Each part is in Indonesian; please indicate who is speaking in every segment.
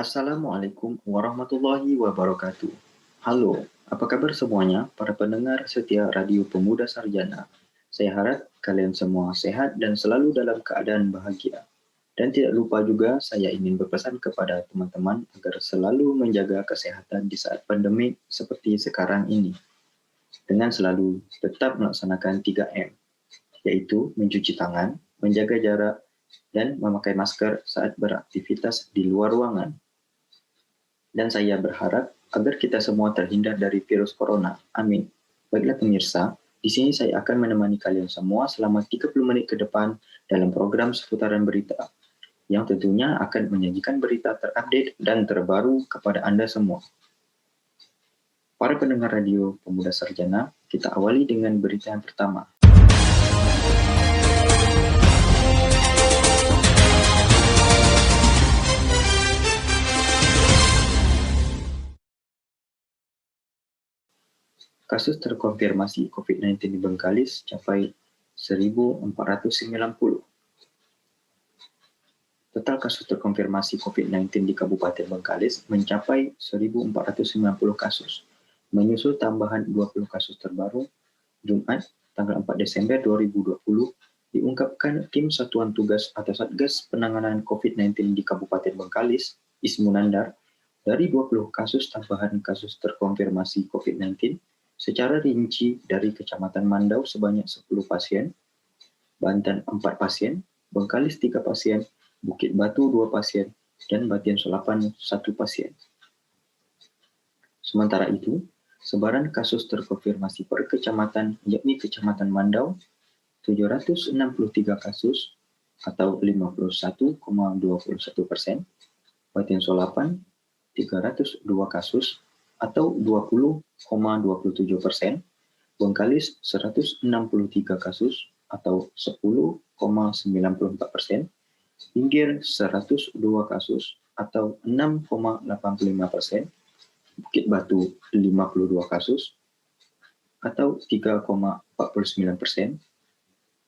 Speaker 1: Assalamualaikum warahmatullahi wabarakatuh. Halo, apa kabar semuanya para pendengar setia Radio Pemuda Sarjana? Saya harap kalian semua sehat dan selalu dalam keadaan bahagia. Dan tidak lupa juga saya ingin berpesan kepada teman-teman agar selalu menjaga kesehatan di saat pandemi seperti sekarang ini. Dengan selalu tetap melaksanakan 3M, yaitu mencuci tangan, menjaga jarak, dan memakai masker saat beraktivitas di luar ruangan. Dan saya berharap agar kita semua terhindar dari virus corona. Amin. Baiklah pemirsa, di sini saya akan menemani kalian semua selama 30 menit ke depan dalam program seputaran berita, yang tentunya akan menyajikan berita terupdate dan terbaru kepada Anda semua. Para pendengar Radio Pemuda Sarjana, kita awali dengan berita yang pertama. Kasus terkonfirmasi COVID-19 di Bengkalis capai 1.490. Total kasus terkonfirmasi COVID-19 di Kabupaten Bengkalis mencapai 1.490 kasus, menyusul tambahan 20 kasus terbaru. Jumat, tanggal 4 Desember 2020, diungkapkan Tim Satuan Tugas atau Satgas Penanganan COVID-19 di Kabupaten Bengkalis, Ismunandar, dari 20 kasus tambahan kasus terkonfirmasi COVID-19, secara rinci dari Kecamatan Mandau sebanyak 10 pasien, Banten 4 pasien, Bengkalis 3 pasien, Bukit Batu 2 pasien, dan Batian Solapan 1 pasien. Sementara itu, sebaran kasus terkonfirmasi per kecamatan yakni Kecamatan Mandau 763 kasus atau 51,21%, Batian Solapan 302 kasus atau 20,27%, Bengkalis 163 kasus atau 10,94%, Pinggir 102 kasus atau 6,85%, Bukit Batu 52 kasus atau 3,49%.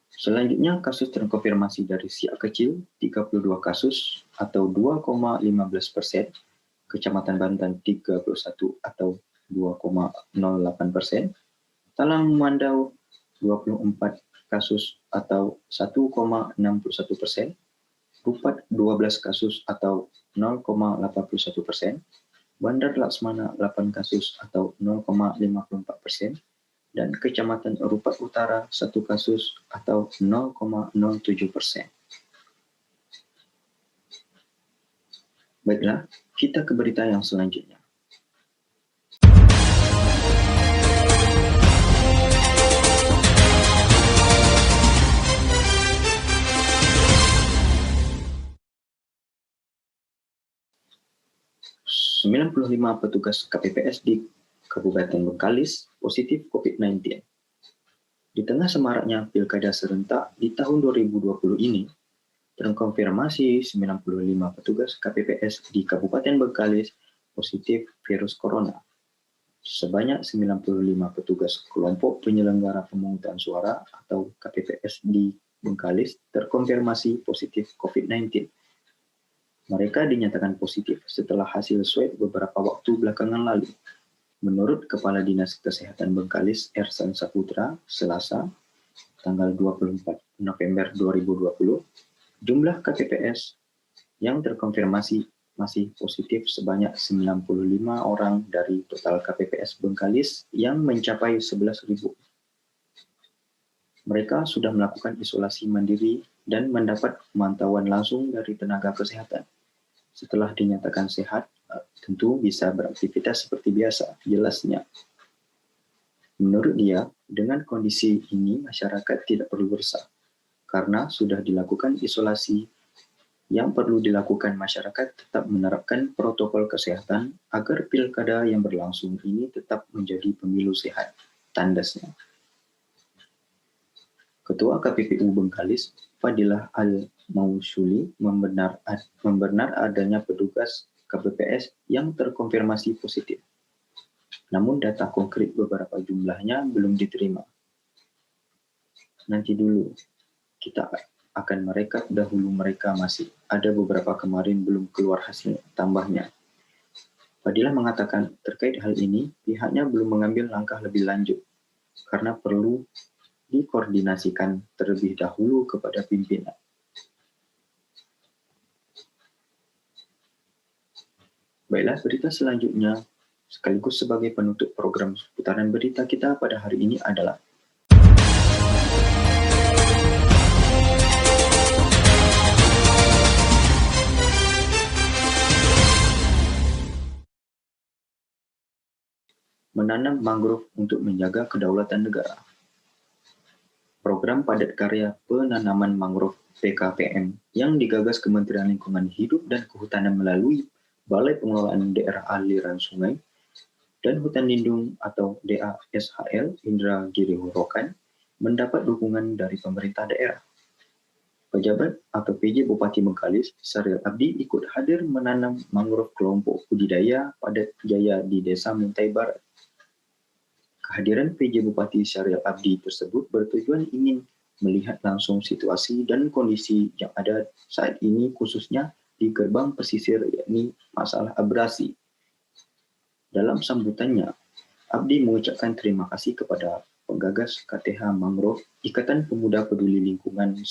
Speaker 1: Selanjutnya kasus terkonfirmasi dari Siak Kecil 32 kasus atau 2,15%, Kecamatan Banten 31 atau 2,08%, Talang Mandau 24 kasus atau 1,61%, Rupat 12 kasus atau 0,81%, Bandar Laksmana 8 kasus atau 0,54%, dan Kecamatan Rupat Utara 1 kasus atau 0,07%. Baiklah, kita ke berita yang selanjutnya. ...95 petugas KPPS di Kabupaten Bengkalis positif COVID-19. Di tengah semaraknya pilkada serentak di tahun 2020 ini, terkonfirmasi 95 petugas KPPS di Kabupaten Bengkalis positif virus corona. Sebanyak 95 petugas kelompok penyelenggara pemungutan suara atau KPPS di Bengkalis terkonfirmasi positif COVID-19. Mereka dinyatakan positif setelah hasil swab beberapa waktu belakangan lalu. Menurut Kepala Dinas Kesehatan Bengkalis, Ersan Saputra, Selasa, tanggal 24 November 2020, jumlah KPPS yang terkonfirmasi masih positif sebanyak 95 orang dari total KPPS Bengkalis yang mencapai 11.000. Mereka sudah melakukan isolasi mandiri dan mendapat pemantauan langsung dari tenaga kesehatan. Setelah dinyatakan sehat, tentu bisa beraktivitas seperti biasa, jelasnya. Menurut dia, dengan kondisi ini masyarakat tidak perlu resah, karena sudah dilakukan isolasi. Yang perlu dilakukan masyarakat tetap menerapkan protokol kesehatan agar pilkada yang berlangsung ini tetap menjadi pemilu sehat, tandasnya. Ketua KPPU Bengkalis, Fadilah Al-Mausyuli, membenar adanya petugas KPPS yang terkonfirmasi positif. Namun data konkret beberapa jumlahnya belum diterima. Nanti dulu, kita akan mereka dahulu mereka masih ada beberapa kemarin belum keluar hasil tambahnya. Fadilah mengatakan terkait hal ini pihaknya belum mengambil langkah lebih lanjut karena perlu dikoordinasikan terlebih dahulu kepada pimpinan. Baiklah, berita selanjutnya sekaligus sebagai penutup program putaran berita kita pada hari ini adalah menanam mangrove untuk menjaga kedaulatan negara. Program Padat Karya Penanaman Mangrove (PKPM) yang digagas Kementerian Lingkungan Hidup dan Kehutanan melalui Balai Pengelolaan Daerah Aliran Sungai dan Hutan Lindung atau DASHL Indragiri Rokan mendapat dukungan dari pemerintah daerah. Pejabat atau PJ Bupati Bengkalis, Syariel Abdi ikut hadir menanam mangrove kelompok budidaya padat jaya di Desa Muntai Barat. Kehadiran PJ Bupati Syariel Abdi tersebut bertujuan ingin melihat langsung situasi dan kondisi yang ada saat ini khususnya di gerbang pesisir yakni masalah abrasi. Dalam sambutannya, Abdi mengucapkan terima kasih kepada penggagas KTH Mangrove Ikatan Pemuda Peduli Lingkungan 1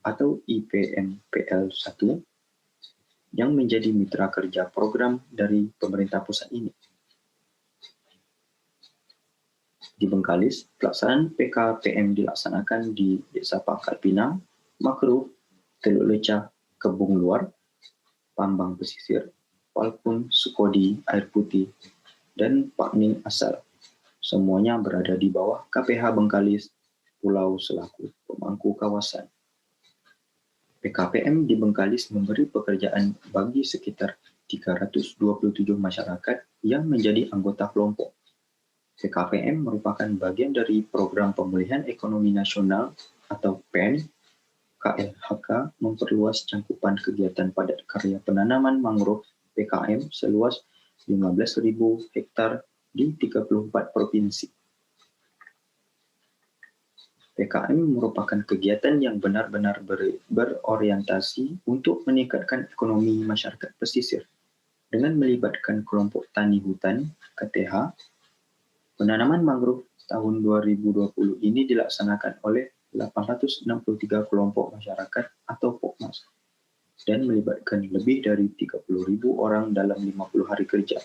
Speaker 1: atau IPMPL 1 yang menjadi mitra kerja program dari pemerintah pusat ini. Di Bengkalis, pelaksanaan PKPM dilaksanakan di Desa Pangkal Pinang, Makruh, Teluk Lecah, Kebun Luar, Pambang Pesisir, Palpun, Sukodi, Air Putih, dan Pakning Asal. Semuanya berada di bawah KPH Bengkalis, Pulau selaku pemangku kawasan. PKPM di Bengkalis memberi pekerjaan bagi sekitar 327 masyarakat yang menjadi anggota kelompok. PKPM merupakan bagian dari Program Pemulihan Ekonomi Nasional atau PEN. KLHK memperluas cakupan kegiatan padat karya penanaman mangrove PKM seluas 15.000 hektar di 34 provinsi. PKM merupakan kegiatan yang benar-benar berorientasi untuk meningkatkan ekonomi masyarakat pesisir dengan melibatkan kelompok tani hutan (KTH). Penanaman mangrove tahun 2020 ini dilaksanakan oleh 863 kelompok masyarakat atau POKMAS dan melibatkan lebih dari 30.000 orang dalam 50 hari kerja,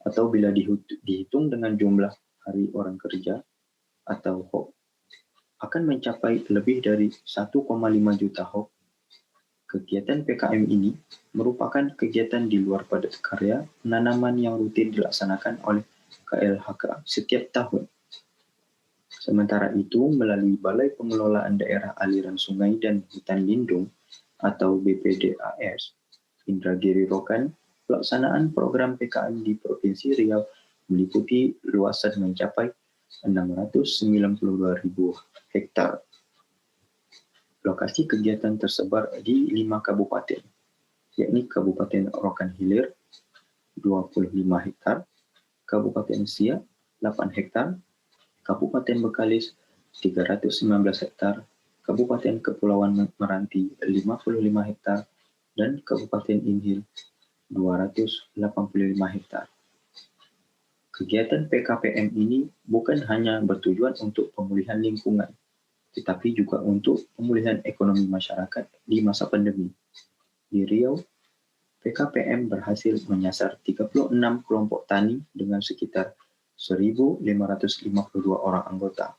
Speaker 1: atau bila dihitung dengan jumlah hari orang kerja atau HOK, akan mencapai lebih dari 1,5 juta HOK. Kegiatan PKM ini merupakan kegiatan di luar padat karya penanaman yang rutin dilaksanakan oleh KLHK setiap tahun. Sementara itu, melalui Balai Pengelolaan Daerah Aliran Sungai dan Hutan Lindung atau BPDAS Indragiri Rokan, pelaksanaan program PKM di Provinsi Riau meliputi luasan mencapai 692.000 hektar. Lokasi kegiatan tersebar di 5 kabupaten, yakni Kabupaten Rokan Hilir 25 hektar, Kabupaten Siak 8 hektar, Kabupaten Bengkalis 319 hektar, Kabupaten Kepulauan Meranti 55 hektar, dan Kabupaten Inhil 285 hektar. Kegiatan PKPM ini bukan hanya bertujuan untuk pemulihan lingkungan, tetapi juga untuk pemulihan ekonomi masyarakat di masa pandemi. Di Riau, PKPM berhasil menyasar 36 kelompok tani dengan sekitar 1.552 orang anggota.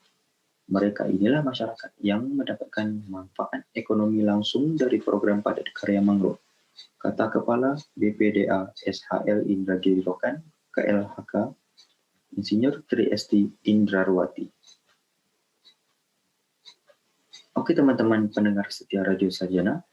Speaker 1: Mereka inilah masyarakat yang mendapatkan manfaat ekonomi langsung dari program padat karya mangrove, kata Kepala BPDA SHL Indragiri Rokan, KLHK, Insinyur Triesti Indrarwati. Oke teman-teman pendengar setia Radio Sarjana,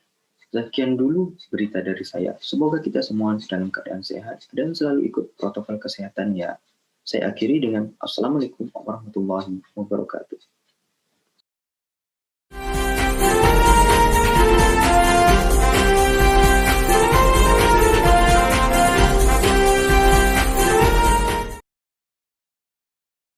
Speaker 1: sekian dulu berita dari saya. Semoga kita semua dalam keadaan sehat dan selalu ikut protokol kesehatan ya. Saya akhiri dengan Assalamualaikum warahmatullahi wabarakatuh.